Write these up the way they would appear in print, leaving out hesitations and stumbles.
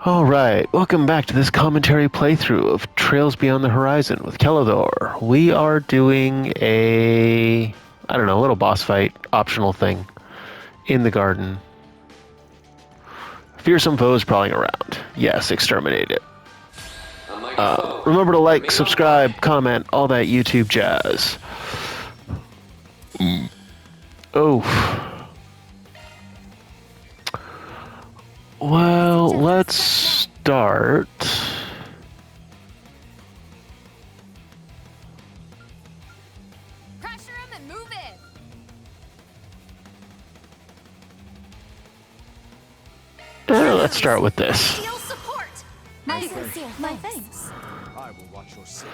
Alright, welcome back to this commentary playthrough of Trails Beyond the Horizon with Kelador. We are doing I don't know, a little boss fight, optional thing, in the garden. Fearsome foes prowling around. Yes, exterminate it. Remember to like, subscribe, comment, all that YouTube jazz. Oh. Well, let's start. Pressure him and move in. Let's start with this. Steel support. My thanks. I will watch your six.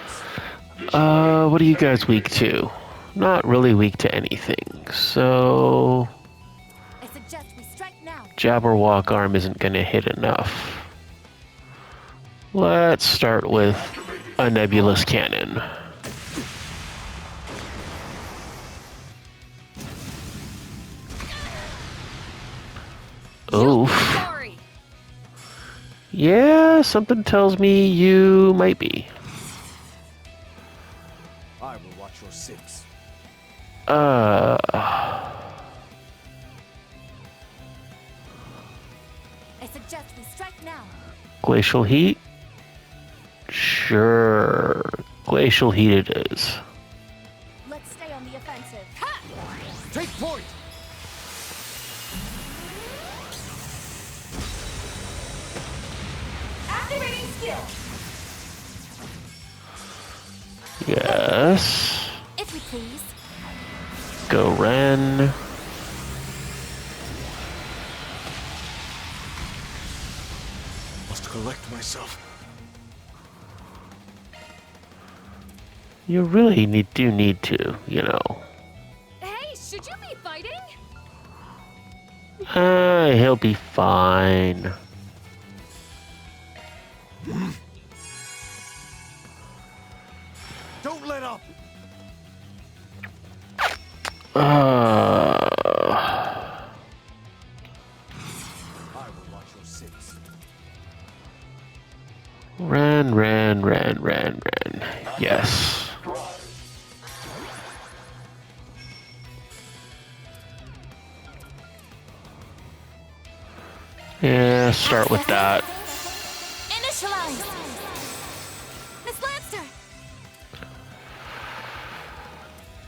What are you guys weak to? Not really weak to anything, so I suggest we strike now. Jabberwock arm isn't gonna hit enough. Let's start with a nebulous cannon. Oof. Sorry. Yeah, something tells me you might be. I will watch your six. I suggest we strike now. Glacial heat? Sure. Glacial heat it is. Let's stay on the offensive. Take point! Activating skill. Yes. If you please. Go Ren. Must collect myself. You really do need to, you know. Hey, should you be fighting? He'll be fine. Don't let up! Uh, I will watch your six. Ren. Yes. Yeah, start with that. Initialize. Miss Lancer.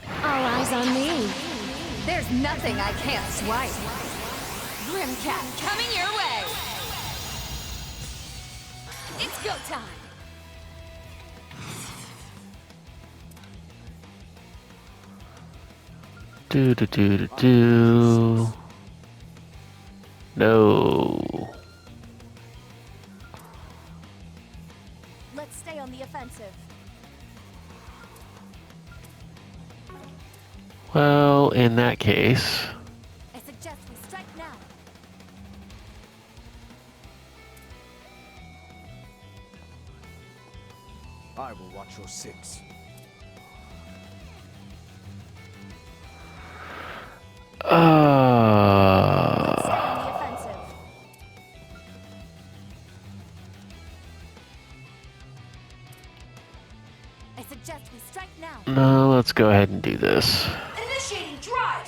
All eyes on me. There's nothing I can't swipe. Grimcat coming your way. It's go time. Do. No. Let's stay on the offensive. Well, in that case, I suggest we strike now. I will watch your six. Let's stay on the offensive. I suggest we strike now. no, let's go ahead and do this. Initiating drive.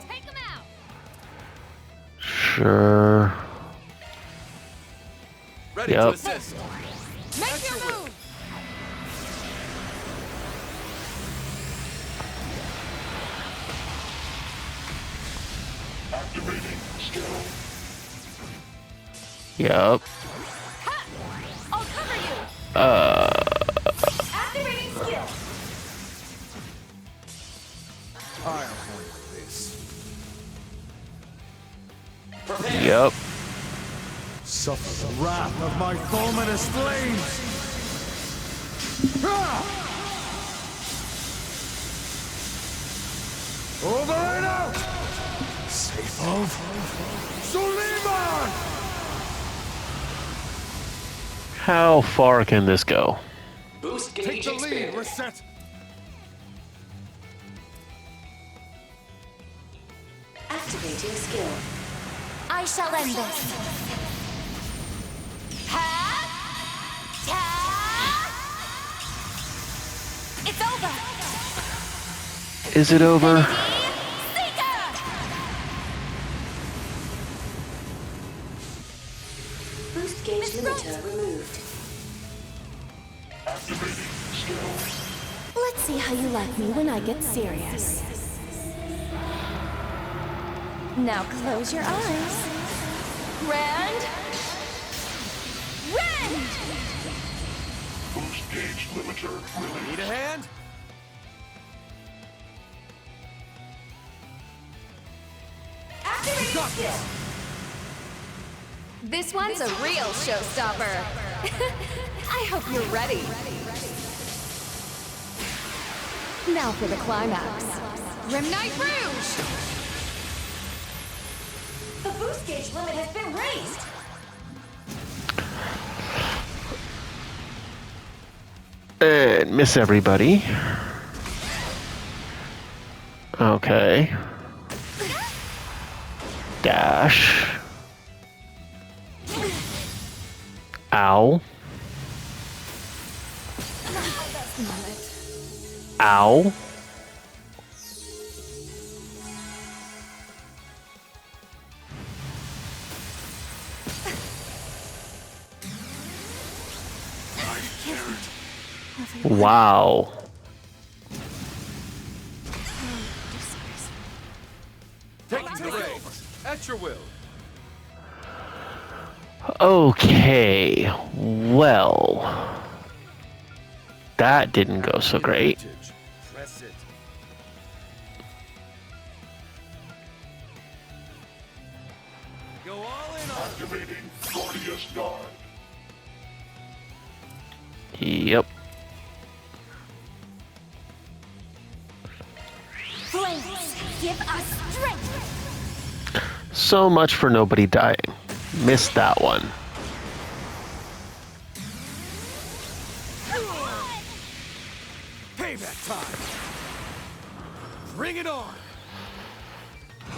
Take him out. Sure. Ready Yep. to assist. Make your move. Yep. Ha! I'll cover you. Activating skill. I'll handle this. Yep. Suffer the wrath of my fulminous flames! Over and out! Safe of Suleiman! How far can this go? Boost Take gauge the lead, expanded. Reset! Activating skill. I shall end this. Ha! Ta! It's over. Is it over? Seeker! Boost gauge limiter removed. Let's see how you like me when I get serious. Now close your eyes. Rend! Rend! Boost gauge limiter released. Need a hand? Activating skill. This one's a real showstopper. I hope you're ready. Now for the climax. Grim Knight Rouge! The boost gauge limit has been raised. And miss everybody. Okay. Dash. Ow. Ow. Wow. Take the reins. At your will. Okay. Well. That didn't go so great. Advantage. Press it. Go all in on activating Gordius Guard. Yep. Flames, give us strength! So much for nobody dying. Missed that one. Payback time. Bring it on.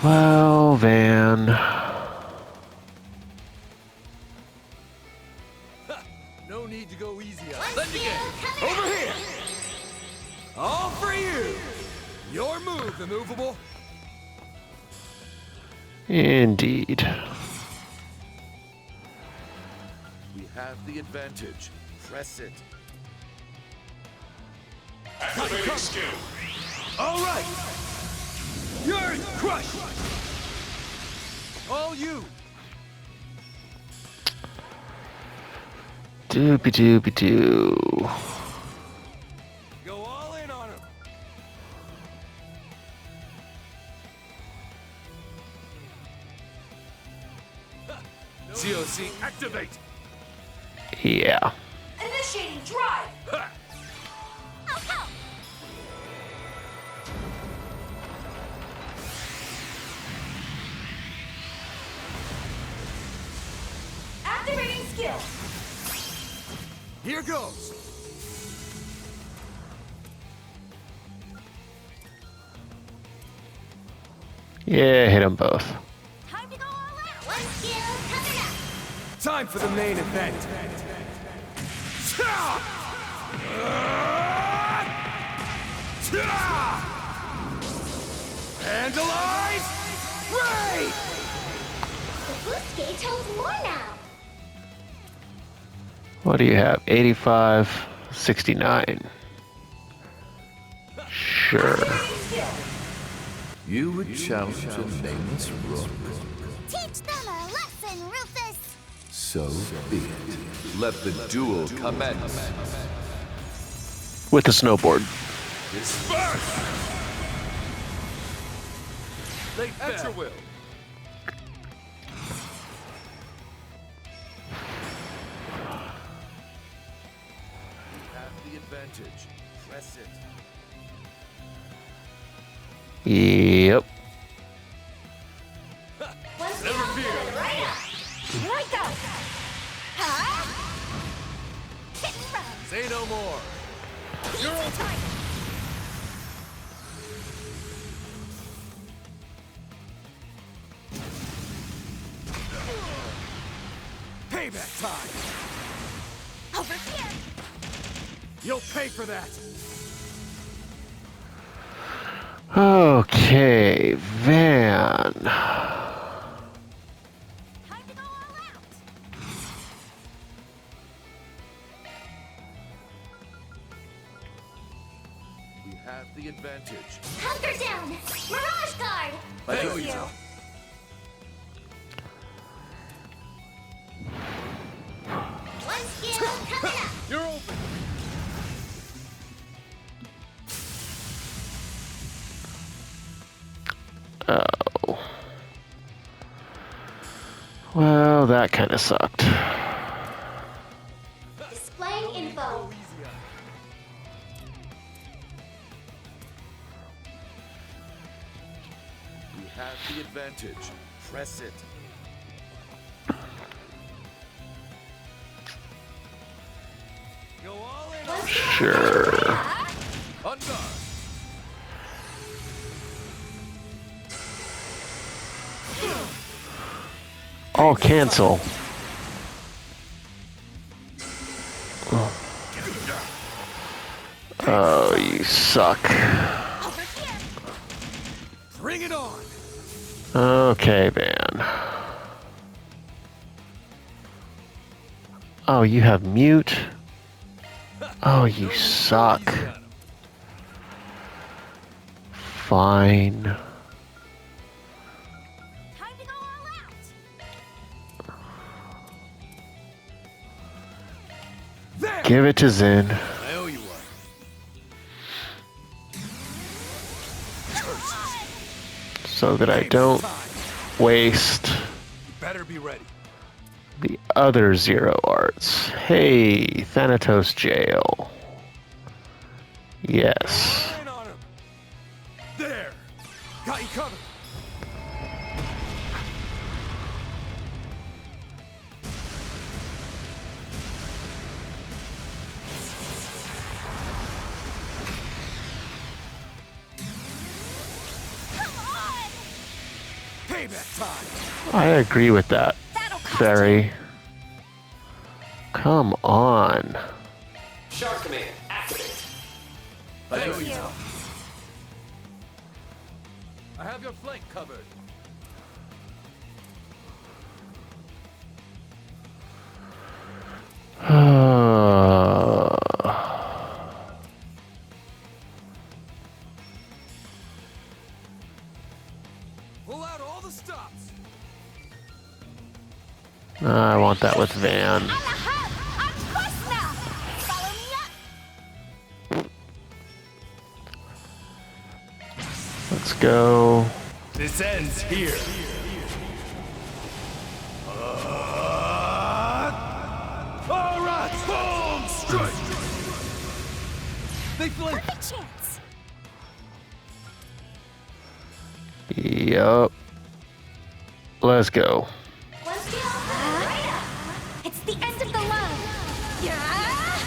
Well, Van. No need to go easy on it. Let me get over here. All for you. Your move, immovable. Indeed. We have the advantage. Press it. All right. You're crushed. All you. Doopy doopy doo. Go all in on him. COC activate. Yeah. Initiating drive. Ha! Activating skill. Here goes. Yeah, hit them both. Time to go all out! One skill coming up! Time for the main event. Vandalize! Raid! The boost gauge holds more now! What do you have? 85, 69. Sure. You would challenge a nameless rook. Teach them a lesson, Rufus! So be it. Let the duel commence. With the snowboard. Disperse! At your will. Have the advantage. Press it. Yep. Never fear. Right up! Right up! Huh? Hit and run! Say no more. You're all time! Payback time! Over here. You'll pay for that! Okay, Van. Time to go all out. We have the advantage. Hunker down. Mirage guard. Thank you. One skill coming up. You're open! Oh. Well, that kind of sucked. Displaying info. We have the advantage. Press it. Go all in! One skill Sure. coming up. On guard! I'll cancel. Oh, you suck. Over here. Bring it on! Okay, Van. Oh, you have mute? Oh, you suck. Easy on 'em. Fine. Time to go all out. There! Give it to Zen. I owe you one. So that I don't waste You better be ready. the other zero arts. Hey, Thanatos Jail. Yes. Line on him. There! Got you covered. Come on. Payback time! I agree with that, That'll cost Fairy. Come on. Shark command, activate. I owe you. you. I have your flank covered. Pull out all the stops. I want that with Van. On the hub. On quest now. Follow me up. Let's go. This ends here. All right, boom, strike. They blink. Perfect chance. Yup. Let's go. One skill right up. It's the end of the line. Yeah.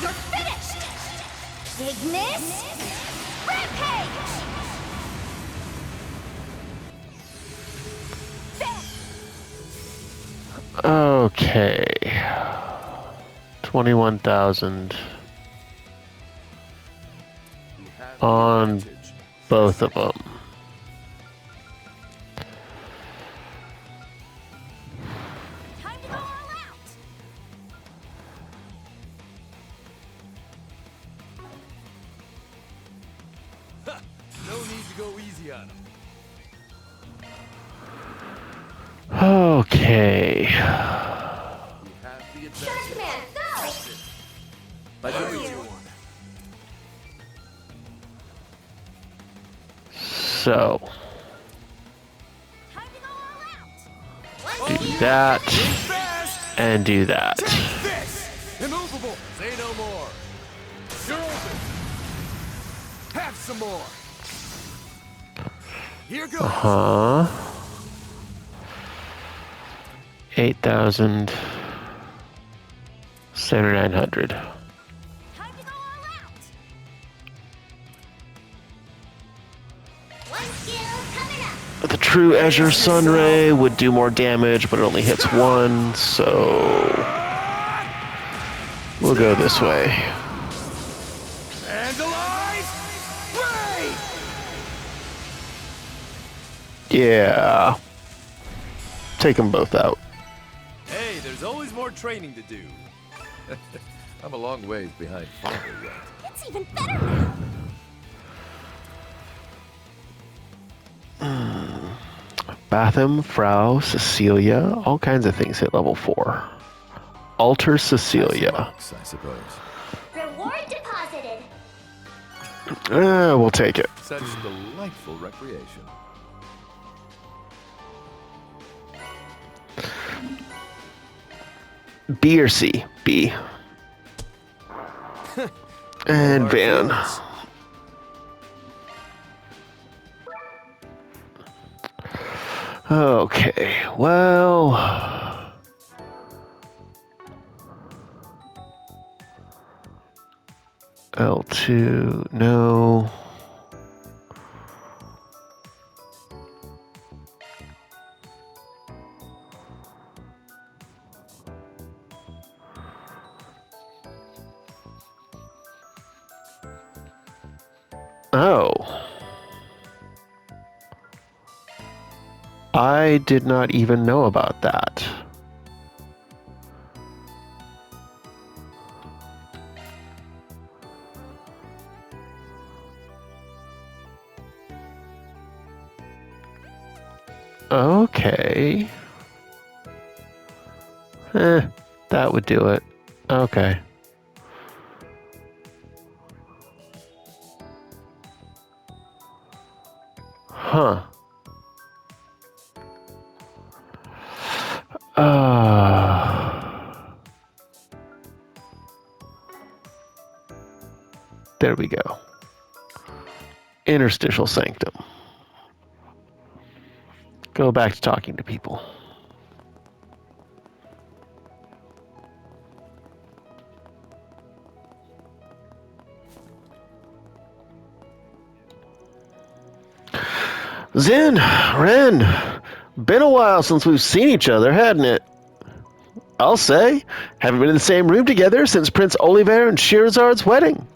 You're finished. Ignis. Rampage. Okay. 21,000 We have on the advantage. both of them. Time to go all out. Ha, no need to go easy on them. Okay. We have the Shark advantage. command, go. I owe you one. So, Time to go all out. do that Fast! and do that. This! Immovable! Say no more. You're open. Have some more. Here goes. Huh? 8,000. 7,900. Time to go all out. One skill coming up. The true Azure Sunray would do more damage, but it only hits one, so we'll go this way. And alive! Ray! Yeah. Take them both out. Hey, there's always more training to do. I'm a long ways behind father yet. It's even better now. Batham, Frau, Cecilia, all kinds of things hit level 4. Alter Cecilia. Marks, I suppose. Reward deposited. We'll take it. Such delightful recreation. B or C? B. And ban. Okay, well... L2, no. Oh. I did not even know about that. Okay. That would do it. Okay. Huh. There we go. Interstitial sanctum. Go back to talking to people. Zin, Ren, been a while since we've seen each other, hadn't it? I'll say, haven't been in the same room together since Prince Oliver and Shirazard's wedding.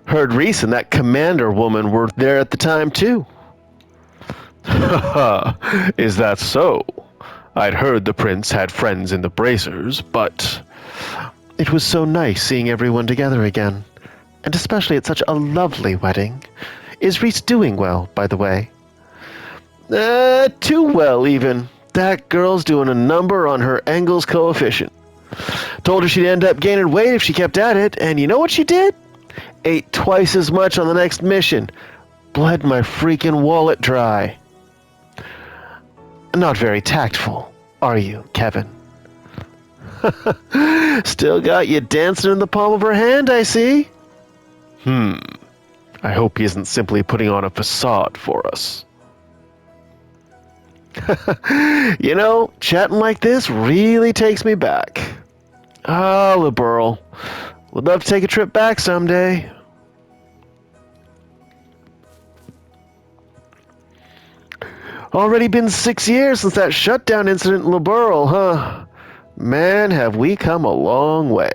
Heard Reese and that commander woman were there at the time, too. Is that so? I'd heard the prince had friends in the bracers, but it was so nice seeing everyone together again, and especially at such a lovely wedding. Is Reese doing well, by the way? Too well, even. That girl's doing a number on her Engels coefficient. Told her she'd end up gaining weight if she kept at it, and you know what she did? Ate twice as much on the next mission. Bled my freaking wallet dry. Not very tactful, are you, Kevin? Still got you dancing in the palm of her hand, I see. I hope he isn't simply putting on a facade for us. You know, chatting like this really takes me back. Ah, liberal. Would love to take a trip back someday. Already been 6 years since that shutdown incident in Liberal, huh? Man, have we come a long way.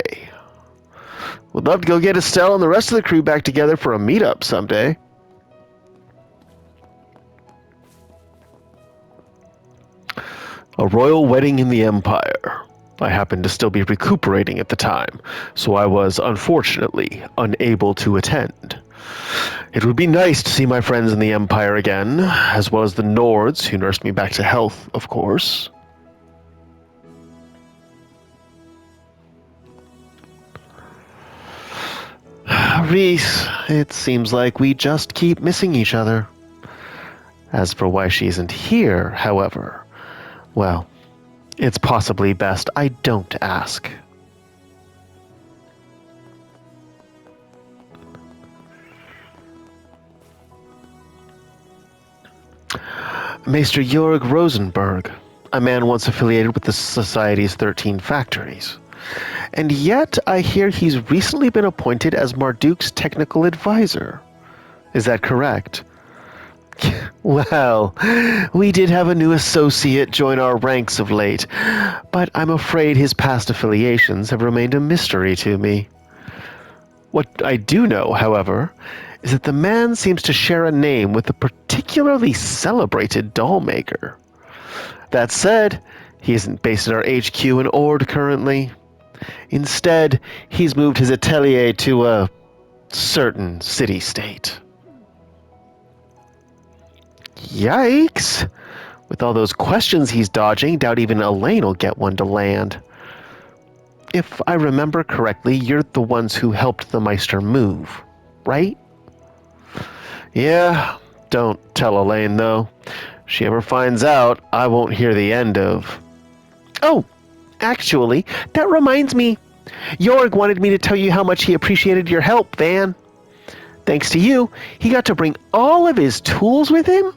Would love to go get Estelle and the rest of the crew back together for a meetup someday. A royal wedding in the Empire. I happened to still be recuperating at the time, so I was unfortunately unable to attend. It would be nice to see my friends in the Empire again, as well as the Nords who nursed me back to health, of course. Reese, it seems like we just keep missing each other. As for why she isn't here, however, well, it's possibly best I don't ask. Maester Jorg Rosenberg, a man once affiliated with the Society's 13 factories. And yet I hear he's recently been appointed as Marduk's technical advisor. Is that correct? Well, we did have a new associate join our ranks of late, but I'm afraid his past affiliations have remained a mystery to me. What I do know, however, is that the man seems to share a name with a particularly celebrated doll maker. That said, he isn't based at our HQ in Ord currently. Instead, he's moved his atelier to a certain city-state. Yikes! With all those questions he's dodging, doubt even Elaine will get one to land. If I remember correctly, you're the ones who helped the Meister move, right? Yeah, don't tell Elaine, though. If she ever finds out, I won't hear the end of... Oh, actually, that reminds me. Jorg wanted me to tell you how much he appreciated your help, Van. Thanks to you, he got to bring all of his tools with him.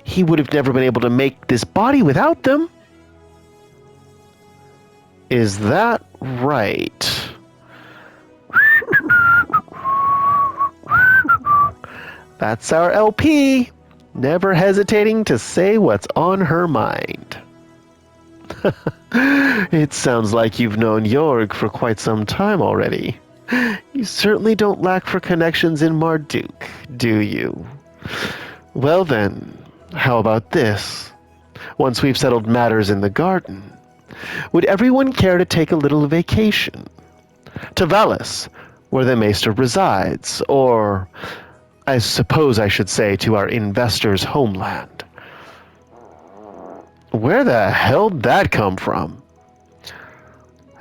He would have never been able to make this body without them. Is that right? That's our LP, never hesitating to say what's on her mind. It sounds like you've known Jorg for quite some time already. You certainly don't lack for connections in Marduk, do you? Well then, how about this? Once we've settled matters in the garden, would everyone care to take a little vacation? To Valis, where the Maester resides, or, I suppose I should say, to our investor's homeland. Where the hell'd that come from?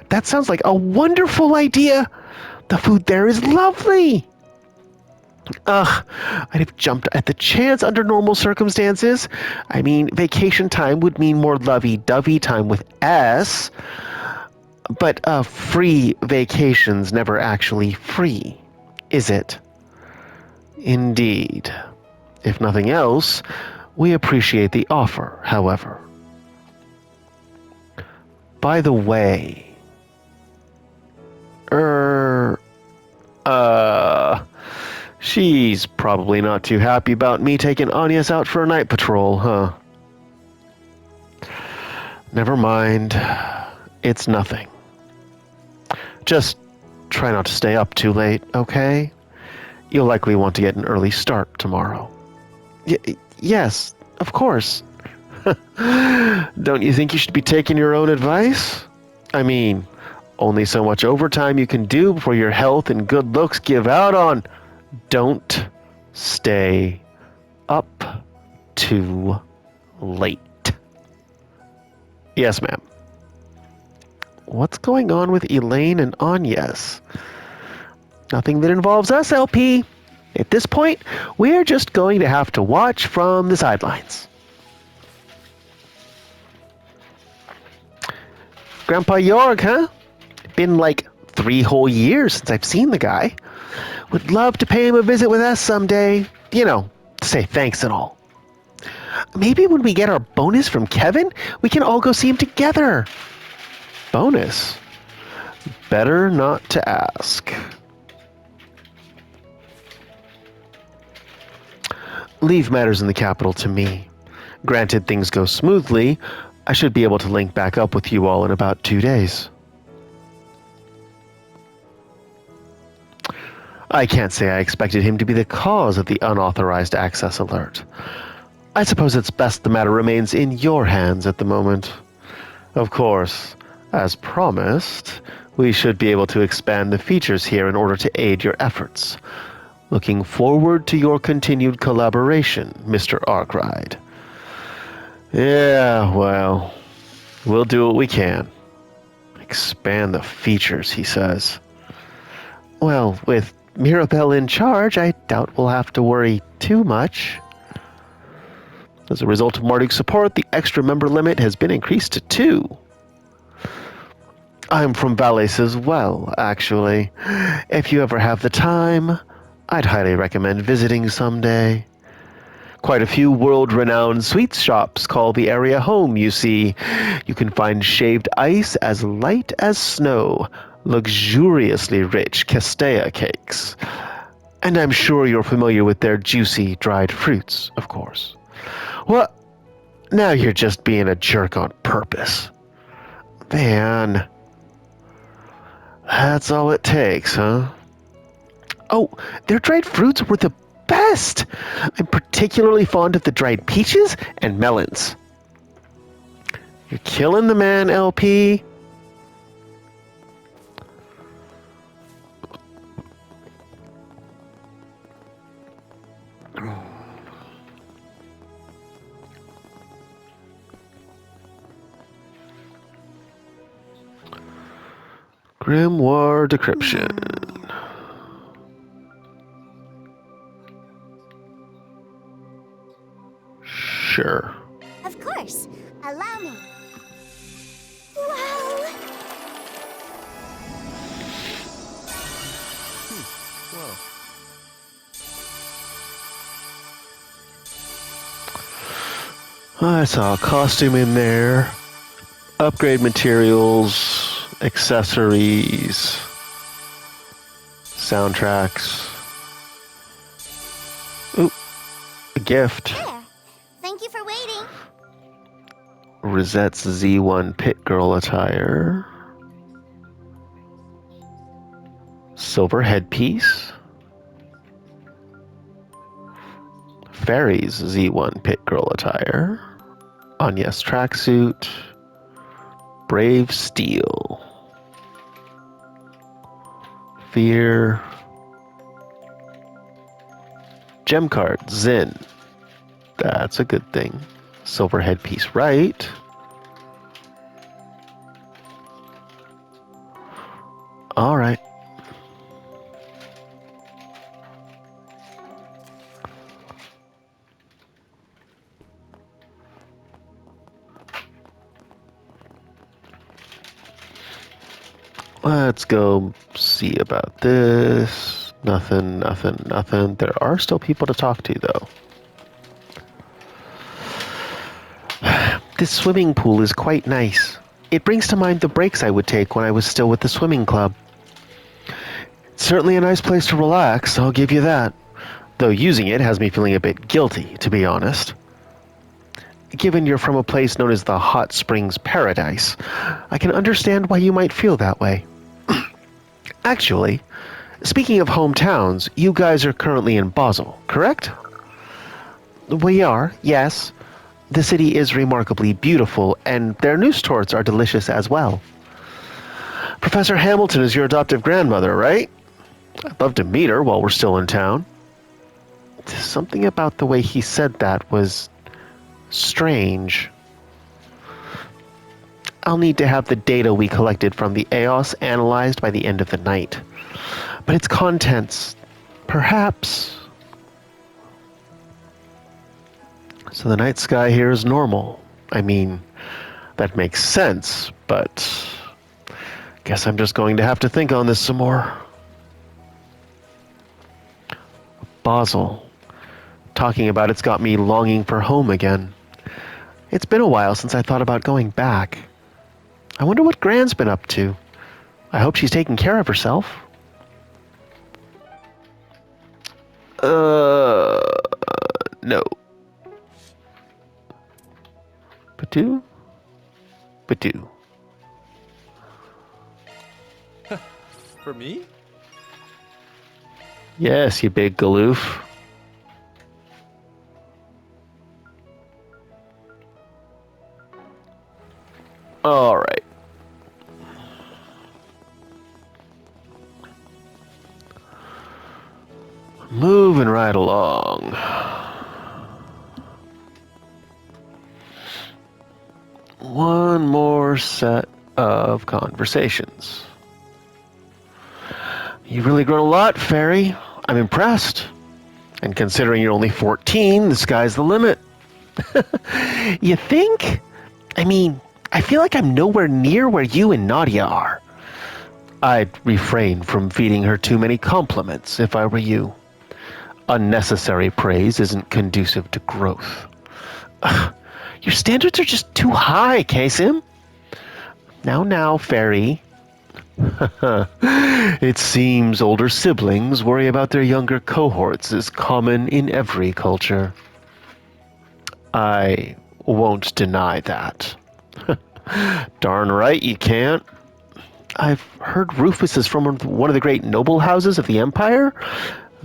That sounds like a wonderful idea. The food there is lovely. I'd have jumped at the chance under normal circumstances. I mean, vacation time would mean more lovey-dovey time with S. But free vacation's never actually free, is it? Indeed. If nothing else, we appreciate the offer, however. By the way... She's probably not too happy about me taking Agnes out for a night patrol, huh? Never mind. It's nothing. Just try not to stay up too late, okay? You'll likely want to get an early start tomorrow. Yes, of course. Don't you think you should be taking your own advice? I mean, only so much overtime you can do before your health and good looks give out on... Don't stay up too late. Yes, ma'am. What's going on with Elaine and Agnes? Nothing that involves us, LP. At this point, we're just going to have to watch from the sidelines. Grandpa Jorg, huh? Been like 3 whole years since I've seen the guy. Would love to pay him a visit with us someday. You know, to say thanks and all. Maybe when we get our bonus from Kevin, we can all go see him together. Bonus? Better not to ask. Leave matters in the capital to me. Granted things go smoothly, I should be able to link back up with you all in about 2 days. I can't say I expected him to be the cause of the unauthorized access alert. I suppose it's best the matter remains in your hands at the moment. Of course, as promised, we should be able to expand the features here in order to aid your efforts. Looking forward to your continued collaboration, Mr. Arkwright. Yeah, well, we'll do what we can. Expand the features, he says. Well, with Mirabelle in charge, I doubt we'll have to worry too much. As a result of Marduk's support, the extra member limit has been increased to 2. I'm from Valis as well, actually. If you ever have the time, I'd highly recommend visiting someday. Quite a few world-renowned sweets shops call the area home, you see. You can find shaved ice as light as snow, luxuriously rich Castella cakes, And I'm sure you're familiar with their juicy, dried fruits, of course. Well, now you're just being a jerk on purpose. Man, that's all it takes, huh? Oh, their dried fruits were the best! I'm particularly fond of the dried peaches and melons. You're killing the man, LP. Grimoire decryption. Sure. Of course. Allow me. Wow! I saw a costume in there. Upgrade materials, accessories, soundtracks. Ooh, a gift. There. Thank you for waiting. Rosette's Z1 Pit Girl attire. Silver headpiece. Fairy's Z1 Pit Girl attire. Anya's tracksuit. Brave Steel. Fear. Gem card, Zen. That's a good thing. Silver headpiece, right? All right. Let's go see about this. Nothing. There are still people to talk to, though. This swimming pool is quite nice. It brings to mind the breaks I would take when I was still with the swimming club. It's certainly a nice place to relax, I'll give you that. Though using it has me feeling a bit guilty, to be honest. Given you're from a place known as the Hot Springs Paradise, I can understand why you might feel that way. Actually, speaking of hometowns, you guys are currently in Basel, correct? We are, yes. The city is remarkably beautiful, and their news torts are delicious as well. Professor Hamilton is your adoptive grandmother, right? I'd love to meet her while we're still in town. Something about the way he said that was strange. I'll need to have the data we collected from the EOS analyzed by the end of the night. But its contents, perhaps. So the night sky here is normal. I mean, that makes sense, but guess I'm just going to have to think on this some more. Basel. Talking about it's got me longing for home again. It's been a while since I thought about going back. I wonder what Gran's been up to. I hope she's taking care of herself. No. Badoo? Badoo. For me? Yes, you big galoof. All right. Moving right along. One more set of conversations. You've really grown a lot, Fairy. I'm impressed. And considering you're only 14, the sky's the limit. You think? I mean, I feel like I'm nowhere near where you and Nadia are. I'd refrain from feeding her too many compliments if I were you. Unnecessary praise isn't conducive to growth. Ugh, your standards are just too high, Kasim. Now, Fairy. It seems older siblings worry about their younger cohorts is common in every culture. I won't deny that. Darn right you can't. I've heard Rufus is from one of the great noble houses of the Empire,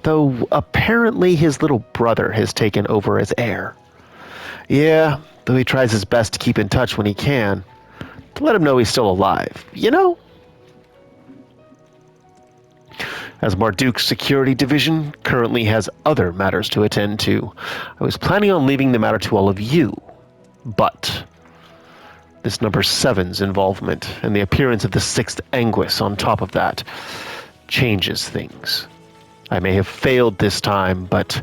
though apparently his little brother has taken over as heir. Yeah, though he tries his best to keep in touch when he can, to let him know he's still alive, you know? As Marduk's security division currently has other matters to attend to, I was planning on leaving the matter to all of you, but this number 7's involvement and the appearance of the 6th Anguis on top of that changes things. I may have failed this time, but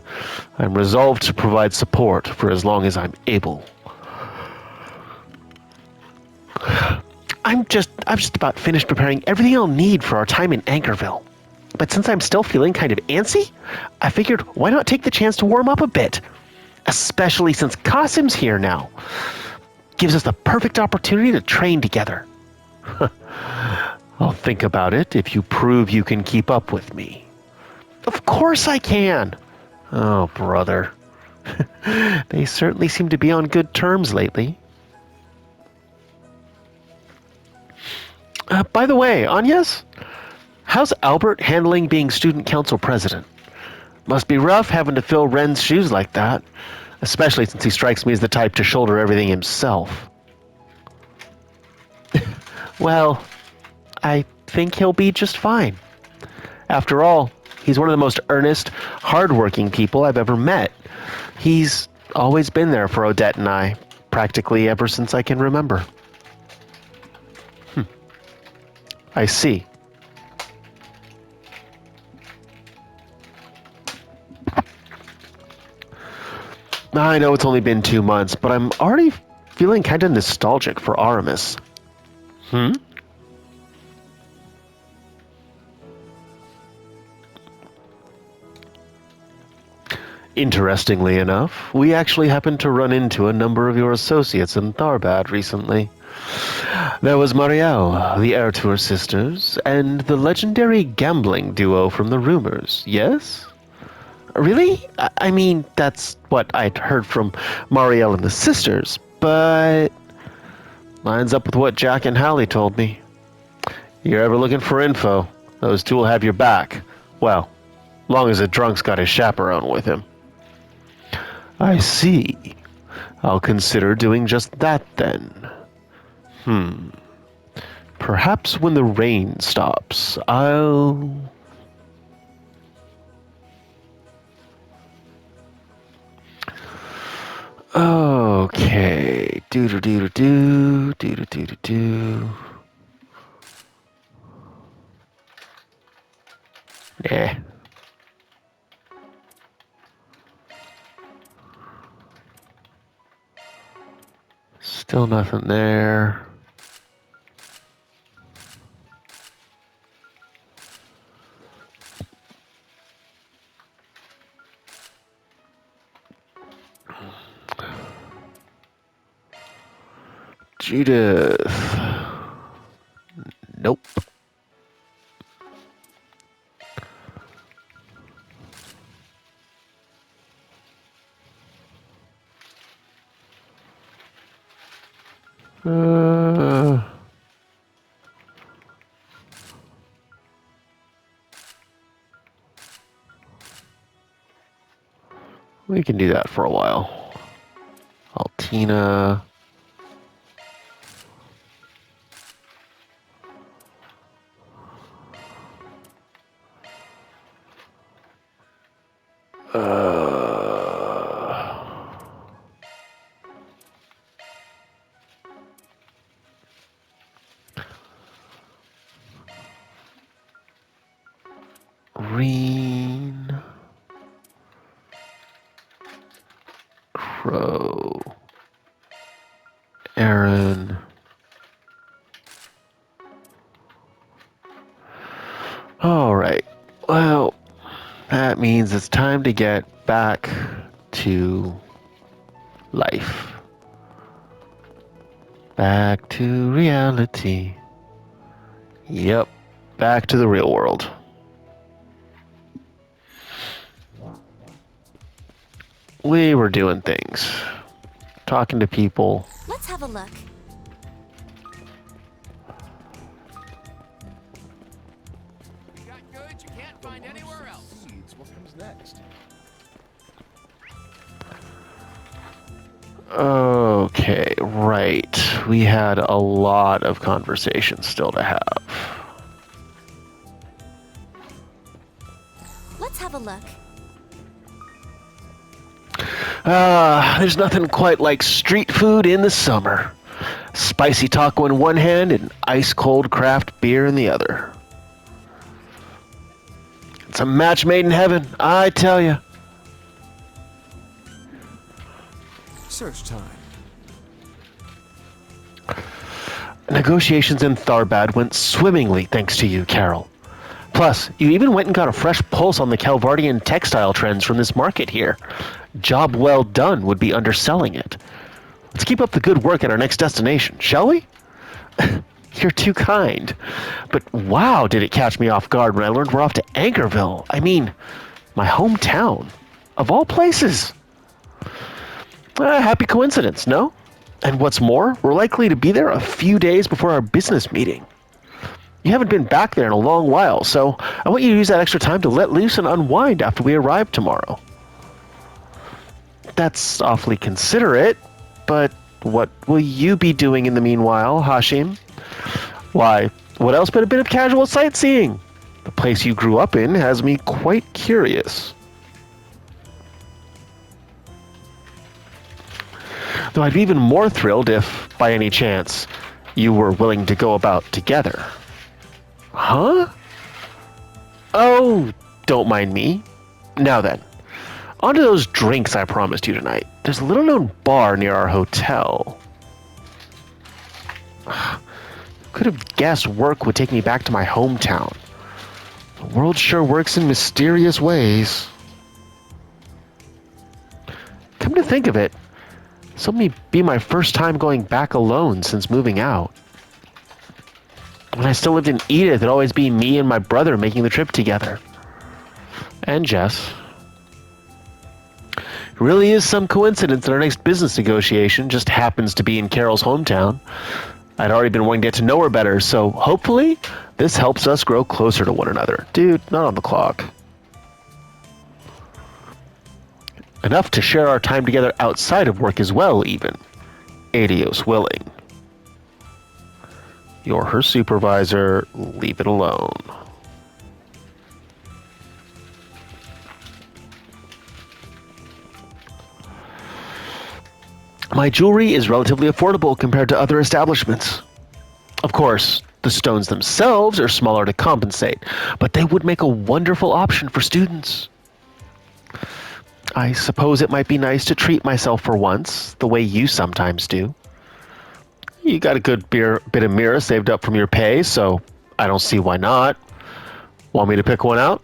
I'm resolved to provide support for as long as I'm able. I'm just about finished preparing everything I'll need for our time in Anchorville. But since I'm still feeling kind of antsy, I figured why not take the chance to warm up a bit? Especially since Qasim's here now. Gives us the perfect opportunity to train together. I'll think about it if you prove you can keep up with me. Of course I can. Oh, brother. They certainly seem to be on good terms lately. By the way, Agnes, how's Albert handling being student council president? Must be rough having to fill Ren's shoes like that, especially since he strikes me as the type to shoulder everything himself. Well, I think he'll be just fine. After all, he's one of the most earnest, hardworking people I've ever met. He's always been there for Odette and I, practically ever since I can remember. I see. I know it's only been 2 months, but I'm already feeling kind of nostalgic for Aramis. Interestingly enough, we actually happened to run into a number of your associates in Tharbad recently. There was Marielle, the heir to her sisters, and the legendary gambling duo from the rumors, yes? Really? I mean, that's what I'd heard from Marielle and the sisters, but lines up with what Jack and Hallie told me. You're ever looking for info, those two will have your back. Well, long as the drunk's got his chaperone with him. I see. I'll consider doing just that then. Perhaps when the rain stops, I'll... Okay. Do-do-do-do-do. Do-do-do-do-do. Nah. Still nothing there. Judith. Nope. We can do that for a while. Altina. Reen. Crow. Aaron. Alright. Well, that means it's time to get back to life. Back to reality. Yep. Back to the real world. We were doing things. Talking to people. Let's have a look. You got goods you can't find anywhere else. What comes next? Okay, right. We had a lot of conversations still to have. Let's have a look. There's nothing quite like street food in the summer. Spicy taco in one hand and ice-cold craft beer in the other. It's a match made in heaven, I tell you. Search time. Negotiations in Tharbad went swimmingly thanks to you, Carol. Plus, you even went and got a fresh pulse on the Calvardian textile trends from this market here. Job well done would be underselling it. Let's keep up the good work at our next destination, shall we? You're too kind. But wow, did it catch me off guard when I learned we're off to Anchorville. I mean, my hometown. Of all places. Happy coincidence, no? And what's more, we're likely to be there a few days before our business meeting. You haven't been back there in a long while, so I want you to use that extra time to let loose and unwind after we arrive tomorrow. That's awfully considerate, but what will you be doing in the meanwhile, Hashim? Why, what else but a bit of casual sightseeing? The place you grew up in has me quite curious. Though I'd be even more thrilled if, by any chance, you were willing to go about together. Huh? Oh, don't mind me. Now then, on to those drinks I promised you tonight. There's a little-known bar near our hotel. Could have guessed work would take me back to my hometown. The world sure works in mysterious ways. Come to think of it, this will be my first time going back alone since moving out. When I still lived in Edith, it'd always be me and my brother making the trip together. And Jess. It really is some coincidence that our next business negotiation just happens to be in Carol's hometown. I'd already been wanting to get to know her better, so hopefully this helps us grow closer to one another. Dude, not on the clock. Enough to share our time together outside of work as well, even. Adios willing. You're her supervisor, leave it alone. My jewelry is relatively affordable compared to other establishments. Of course, the stones themselves are smaller to compensate, but they would make a wonderful option for students. I suppose it might be nice to treat myself for once, the way you sometimes do. You got a good bit of Mira saved up from your pay, so I don't see why not. Want me to pick one out?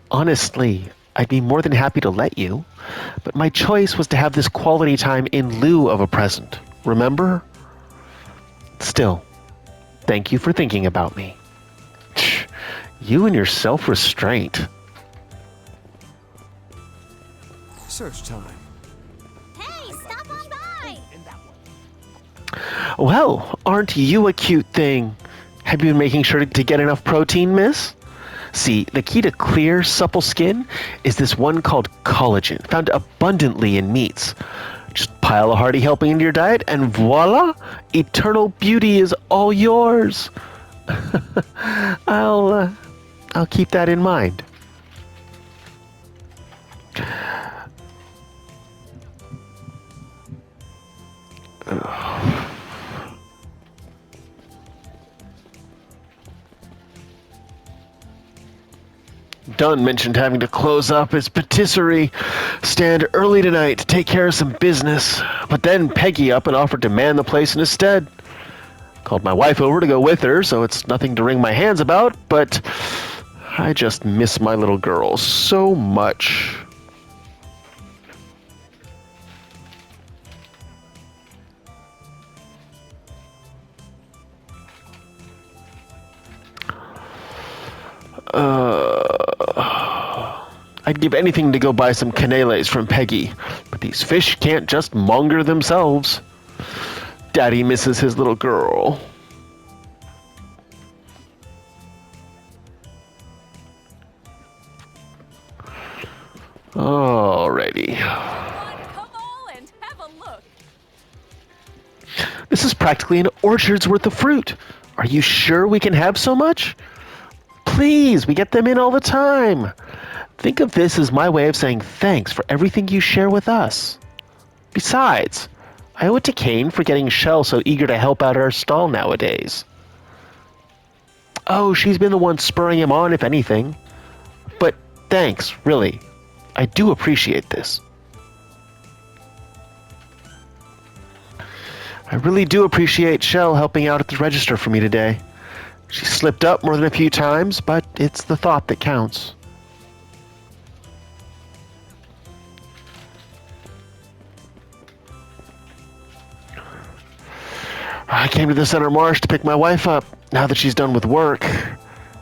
Honestly, I'd be more than happy to let you, but my choice was to have this quality time in lieu of a present, remember? Still, thank you for thinking about me. You and your self-restraint. Search time. Hey, stop on by! Well, aren't you a cute thing? Have you been making sure to get enough protein, miss? See, the key to clear, supple skin is this one called collagen, found abundantly in meats. Just pile a hearty helping into your diet, and voila! Eternal beauty is all yours. I'll keep that in mind. Dunn mentioned having to close up his patisserie stand early tonight to take care of some business, but then Peggy up and offered to man the place in his stead. Called my wife over to go with her, so it's nothing to wring my hands about, but I just miss my little girl so much. I'd give anything to go buy some canneles from Peggy, but these fish can't just monger themselves. Daddy misses his little girl. Alrighty. Come all and have a look. This is practically an orchard's worth of fruit. Are you sure we can have so much? Please, we get them in all the time. Think of this as my way of saying thanks for everything you share with us. Besides, I owe it to Kane for getting Shell so eager to help out our stall nowadays. Oh, she's been the one spurring him on, if anything. But thanks, really. I do appreciate this. I really do appreciate Shell helping out at the register for me today. She slipped up more than a few times, but it's the thought that counts. I came to the center Marche to pick my wife up, now that she's done with work.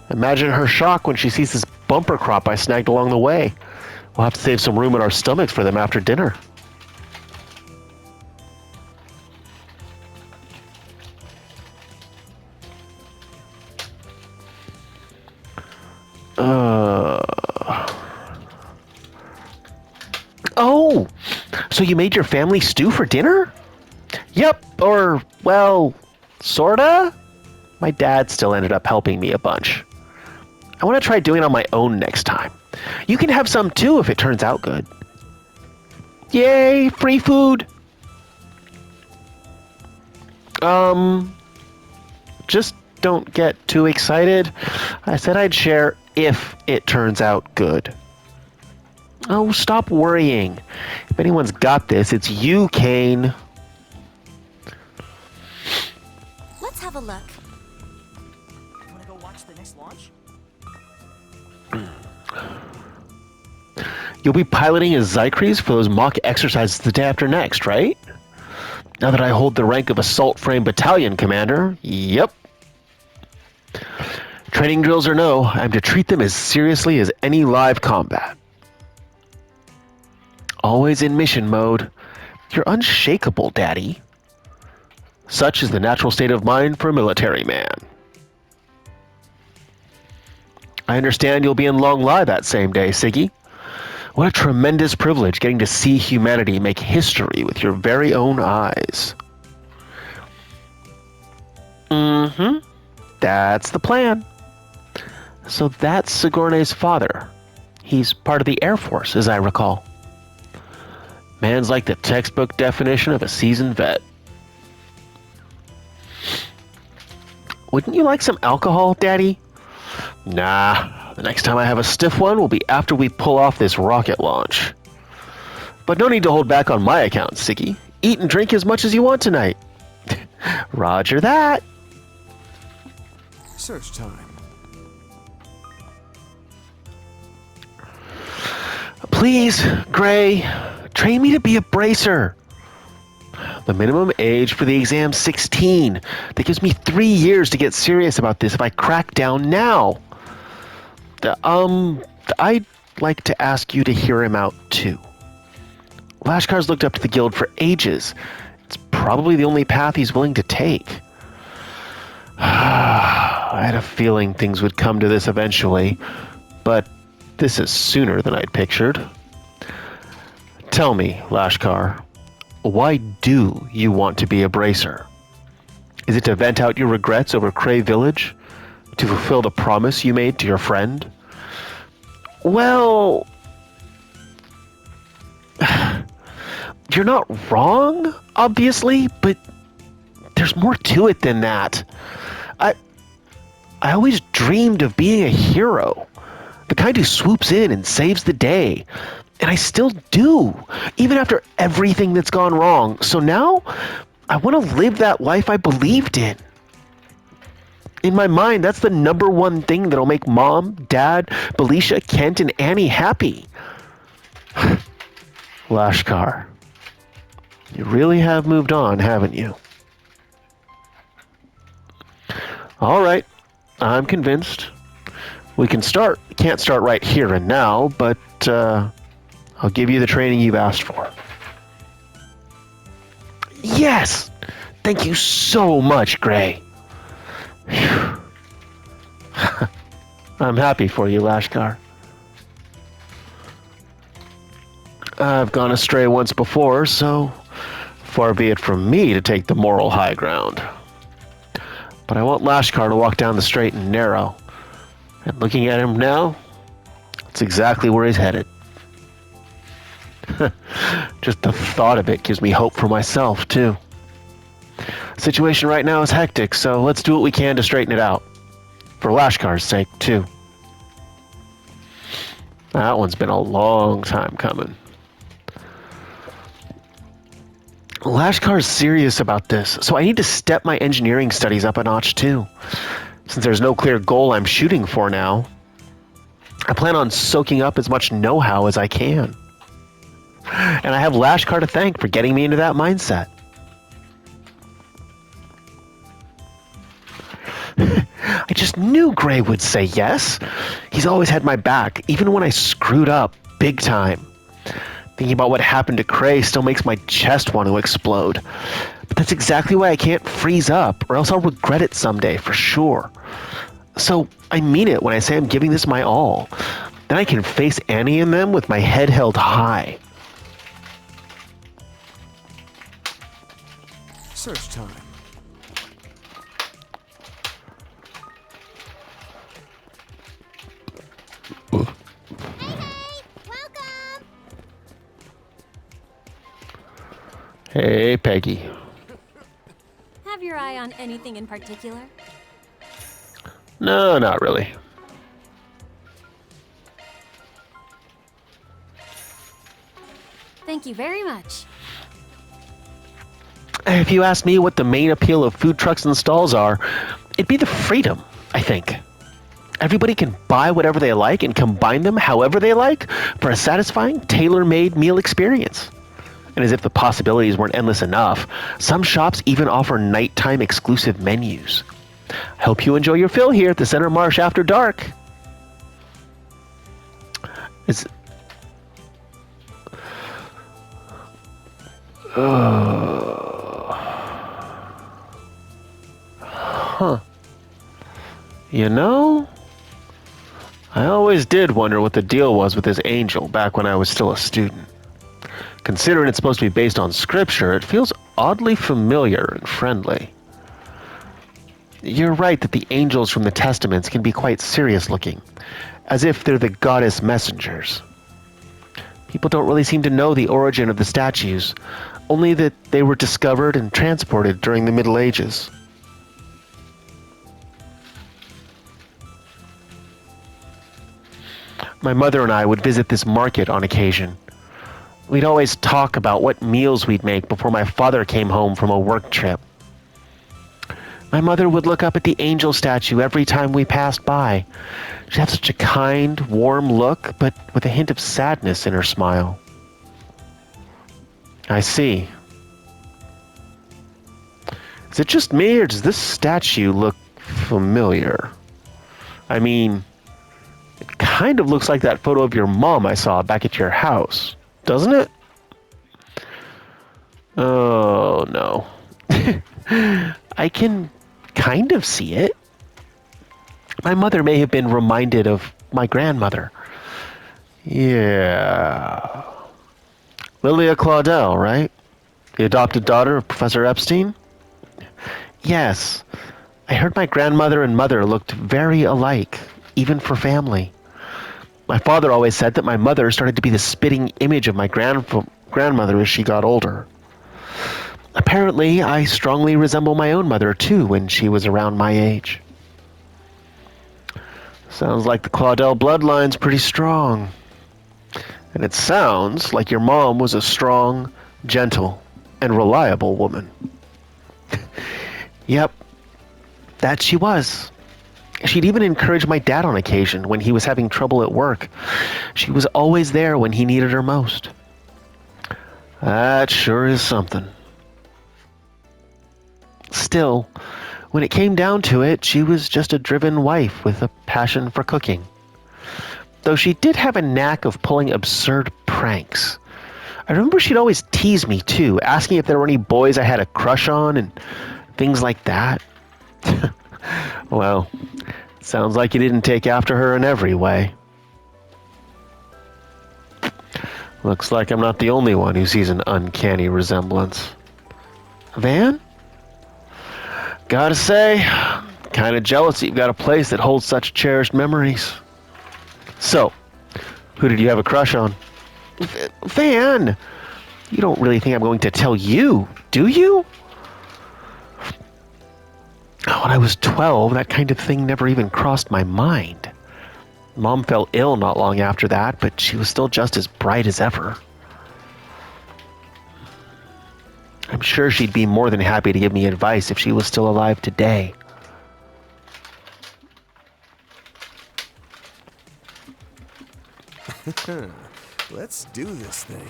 Imagine her shock when she sees this bumper crop I snagged along the way. We'll have to save some room in our stomachs for them after dinner. Oh! So you made your family stew for dinner? Yep, or, well, sorta? My dad still ended up helping me a bunch. I want to try doing it on my own next time. You can have some too if it turns out good. Yay, free food! Just don't get too excited. I said I'd share if it turns out good. Oh, stop worrying. If anyone's got this, it's you, Kane. Let's have a look. Want to go watch the next launch? You'll be piloting a Zycres for those mock exercises the day after next, right? Now that I hold the rank of Assault Frame Battalion Commander, yep. Training drills or no, I'm to treat them as seriously as any live combat. Always in mission mode. You're unshakable, Daddy. Such is the natural state of mind for a military man. I understand you'll be in Long Lai that same day, Siggy. What a tremendous privilege getting to see humanity make history with your very own eyes. Mm-hmm. That's the plan. So that's Sigourney's father. He's part of the Air Force, as I recall. Man's like the textbook definition of a seasoned vet. Wouldn't you like some alcohol, Daddy? Nah, the next time I have a stiff one will be after we pull off this rocket launch. But no need to hold back on my account, Siggy. Eat and drink as much as you want tonight. Roger that. Search time. Please, Gray, train me to be a bracer. The minimum age for the exam's 16. That gives me 3 years to get serious about this if I crack down now. I'd like to ask you to hear him out too. Lashkar's looked up to the guild for ages. It's probably the only path he's willing to take. I had a feeling things would come to this eventually, but this is sooner than I'd pictured. Tell me, Lashkar, why do you want to be a bracer? Is it to vent out your regrets over Cray Village? To fulfill the promise you made to your friend? Well, you're not wrong, obviously, but there's more to it than that. I always dreamed of being a hero, the kind who swoops in and saves the day. And I still do, even after everything that's gone wrong. So now, I want to live that life I believed in. In my mind, that's the number one thing that'll make Mom, Dad, Belisha, Kent, and Annie happy. Lashkar, you really have moved on, haven't you? All right, I'm convinced. We can start. Can't start right here and now, but I'll give you the training you've asked for. Yes! Thank you so much, Gray. Phew. I'm happy for you, Lashkar. I've gone astray once before, so far be it from me to take the moral high ground. But I want Lashkar to walk down the straight and narrow. And looking at him now, it's exactly where he's headed. Just the thought of it gives me hope for myself, too. The situation right now is hectic, so let's do what we can to straighten it out. For Lashkar's sake, too. That one's been a long time coming. Lashkar's serious about this, so I need to step my engineering studies up a notch, too. Since there's no clear goal I'm shooting for now, I plan on soaking up as much know-how as I can. And I have Lashkar to thank for getting me into that mindset. I just knew Gray would say yes. He's always had my back, even when I screwed up big time. Thinking about what happened to Gray still makes my chest want to explode. But that's exactly why I can't freeze up, or else I'll regret it someday for sure. So I mean it when I say I'm giving this my all. Then I can face Annie and them with my head held high. Search time. Hey, Peggy. Have your eye on anything in particular? No, not really. Thank you very much. If you ask me what the main appeal of food trucks and stalls are, it'd be the freedom, I think. Everybody can buy whatever they like and combine them however they like for a satisfying, tailor-made meal experience. And as if the possibilities weren't endless enough, some shops even offer nighttime exclusive menus. I hope you enjoy your fill here at the Center Marche after dark. You know, I always did wonder what the deal was with this angel back when I was still a student. Considering it's supposed to be based on scripture, it feels oddly familiar and friendly. You're right that the angels from the Testaments can be quite serious looking, as if they're the goddess messengers. People don't really seem to know the origin of the statues, only that they were discovered and transported during the Middle Ages. My mother and I would visit this market on occasion. We'd always talk about what meals we'd make before my father came home from a work trip. My mother would look up at the angel statue every time we passed by. She'd have such a kind, warm look, but with a hint of sadness in her smile. I see. Is it just me, or does this statue look familiar? I mean, it kind of looks like that photo of your mom I saw back at your house, doesn't it? Oh, no. I can kind of see it. My mother may have been reminded of my grandmother. Yeah. Lilia Claudel, right? The adopted daughter of Professor Epstein? Yes. I heard my grandmother and mother looked very alike, even for family. My father always said that my mother started to be the spitting image of my grandmother as she got older. Apparently, I strongly resemble my own mother, too, when she was around my age. Sounds like the Claudel bloodline's pretty strong. And it sounds like your mom was a strong, gentle, and reliable woman. Yep, that she was. She'd even encourage my dad on occasion when he was having trouble at work. She was always there when he needed her most. That sure is something. Still, When it came down to it, she was just a driven wife with a passion for cooking. Though she did have a knack of pulling absurd pranks. I remember she'd always tease me too, asking if there were any boys I had a crush on and things like that. Well, sounds like you didn't take after her in every way. Looks like I'm not the only one who sees an uncanny resemblance. Van? Gotta say, kinda jealous that you've got a place that holds such cherished memories. So, who did you have a crush on? Van! You don't really think I'm going to tell you, do you? When I was 12, that kind of thing never even crossed my mind. Mom fell ill not long after that, but she was still just as bright as ever. I'm sure she'd be more than happy to give me advice if she was still alive today. Let's do this thing.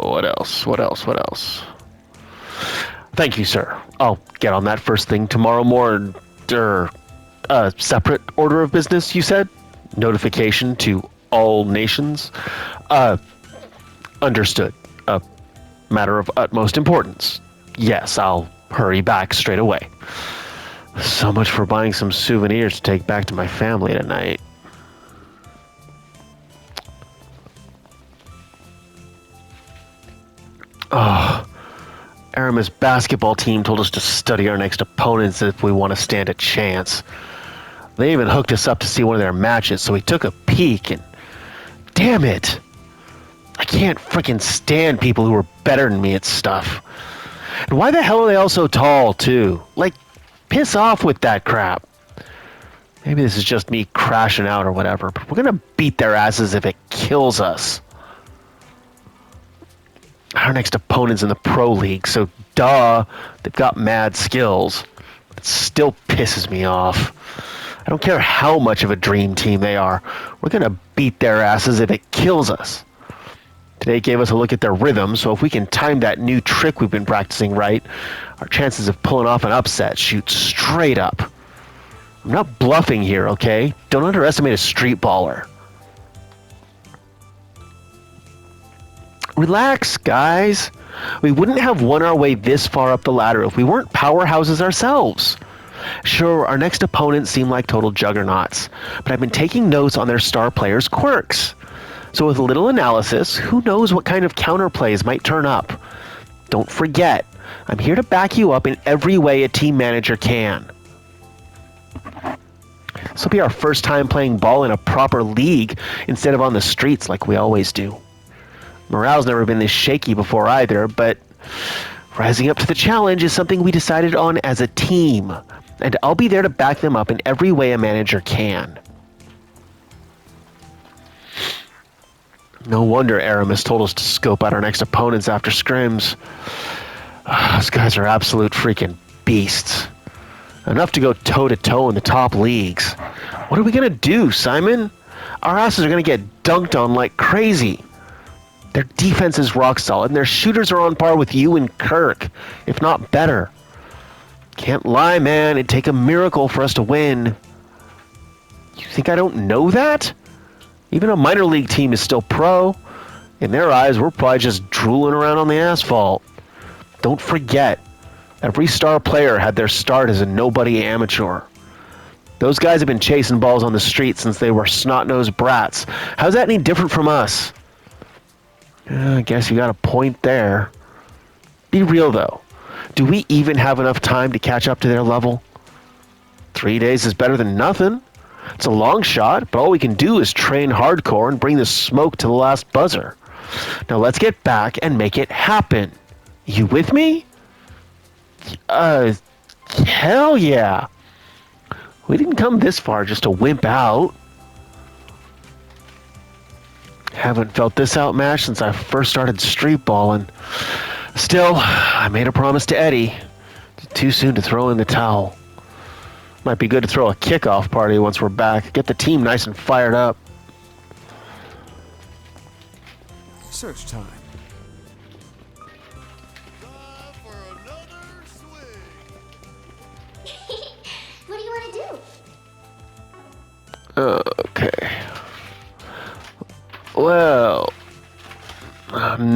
What else? Thank you, sir. I'll get on that first thing tomorrow morning. Separate order of business, you said? Notification to all nations? Understood. A matter of utmost importance. Yes, I'll hurry back straight away. So much for buying some souvenirs to take back to my family tonight. Oh, Aramis basketball team told us to study our next opponents if we want to stand a chance. They even hooked us up to see one of their matches, so we took a peek and... Damn it! I can't frickin' stand people who are better than me at stuff. And why the hell are they all so tall, too? Like, piss off with that crap. Maybe this is just me crashing out or whatever, but we're gonna beat their asses if it kills us. Our next opponent's in the Pro League, so duh, they've got mad skills. But it still pisses me off. I don't care how much of a dream team they are. We're gonna beat their asses if it kills us. Today gave us a look at their rhythm, so if we can time that new trick we've been practicing right, our chances of pulling off an upset shoot straight up. I'm not bluffing here, okay? Don't underestimate a street baller. Relax, guys. We wouldn't have won our way this far up the ladder if we weren't powerhouses ourselves. Sure, our next opponents seem like total juggernauts, but I've been taking notes on their star players' quirks. So with a little analysis, who knows what kind of counterplays might turn up? Don't forget, I'm here to back you up in every way a team manager can. This will be our first time playing ball in a proper league instead of on the streets like we always do. Morale's never been this shaky before either, but rising up to the challenge is something we decided on as a team, and I'll be there to back them up in every way a manager can. No wonder Aramis told us to scope out our next opponents after scrims. Those guys are absolute freaking beasts. Enough to go toe-to-toe in the top leagues. What are we going to do, Simon? Our asses are going to get dunked on like crazy. Their defense is rock solid, and their shooters are on par with you and Kirk, if not better. Can't lie, man. It'd take a miracle for us to win. You think I don't know that? Even a minor league team is still pro. In their eyes, we're probably just drooling around on the asphalt. Don't forget, every star player had their start as a nobody amateur. Those guys have been chasing balls on the street since they were snot-nosed brats. How's that any different from us? I guess you got a point there. Be real, though. Do we even have enough time to catch up to their level? 3 days is better than nothing. It's a long shot, but all we can do is train hardcore and bring the smoke to the last buzzer. Now let's get back and make it happen. You with me? Hell yeah. We didn't come this far just to wimp out. Haven't felt this outmatched since I first started street balling. Still, I made a promise to Eddie. Too soon to throw in the towel. Might be good to throw a kickoff party once we're back. Get the team nice and fired up. Search time.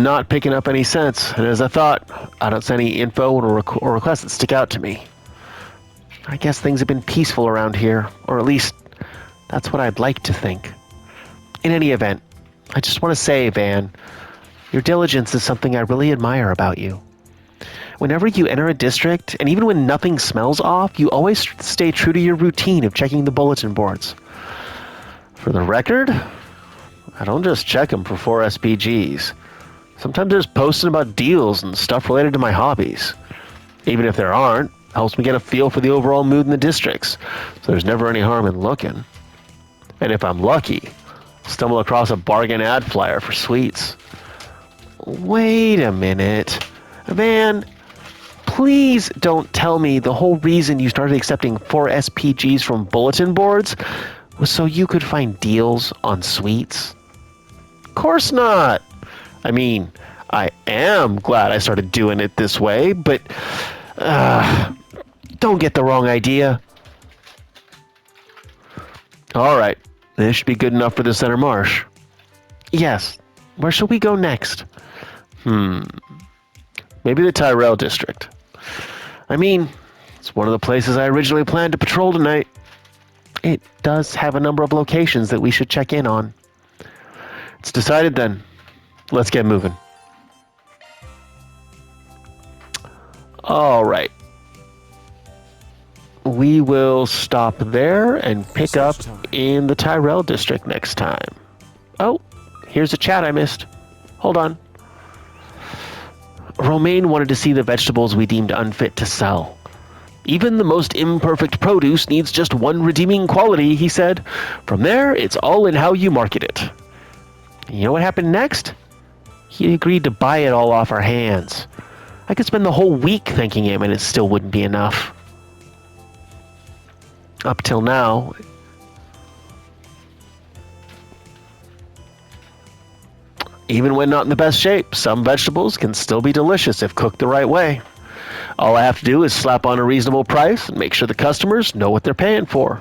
not picking up any sense, and as I thought, I don't see any info or requests that stick out to me. I guess things have been peaceful around here, or at least that's what I'd like to think. In any event, I just want to say, Van, your diligence is something I really admire about you. Whenever you enter a district, and even when nothing smells off, you always stay true to your routine of checking the bulletin boards. For the record, I don't just check them for 4 SPGs. Sometimes there's posting about deals and stuff related to my hobbies. Even if there aren't, helps me get a feel for the overall mood in the districts, so there's never any harm in looking. And if I'm lucky, stumble across a bargain ad flyer for sweets. Wait a minute. Van, please don't tell me the whole reason you started accepting 4 SPGs from bulletin boards was so you could find deals on sweets? Of course not. I mean, I am glad I started doing it this way, but don't get the wrong idea. All right, this should be good enough for the Center Marche. Yes, where shall we go next? Maybe the Tyrell District. I mean, it's one of the places I originally planned to patrol tonight. It does have a number of locations that we should check in on. It's decided then. Let's get moving. All right. We will stop there and pick up in the Tyrell District next time. Oh, here's a chat I missed. Hold on. Romaine wanted to see the vegetables we deemed unfit to sell. Even the most imperfect produce needs just one redeeming quality, he said. From there, it's all in how you market it. You know what happened next? He agreed to buy it all off our hands. I could spend the whole week thanking him and it still wouldn't be enough. Up till now, even when not in the best shape, some vegetables can still be delicious if cooked the right way. All I have to do is slap on a reasonable price and make sure the customers know what they're paying for.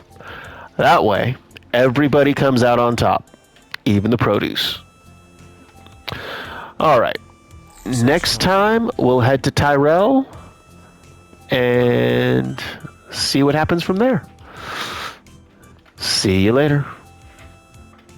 That way, everybody comes out on top, even the produce. All right. Next time, we'll head to Tyrell and see what happens from there. See you later.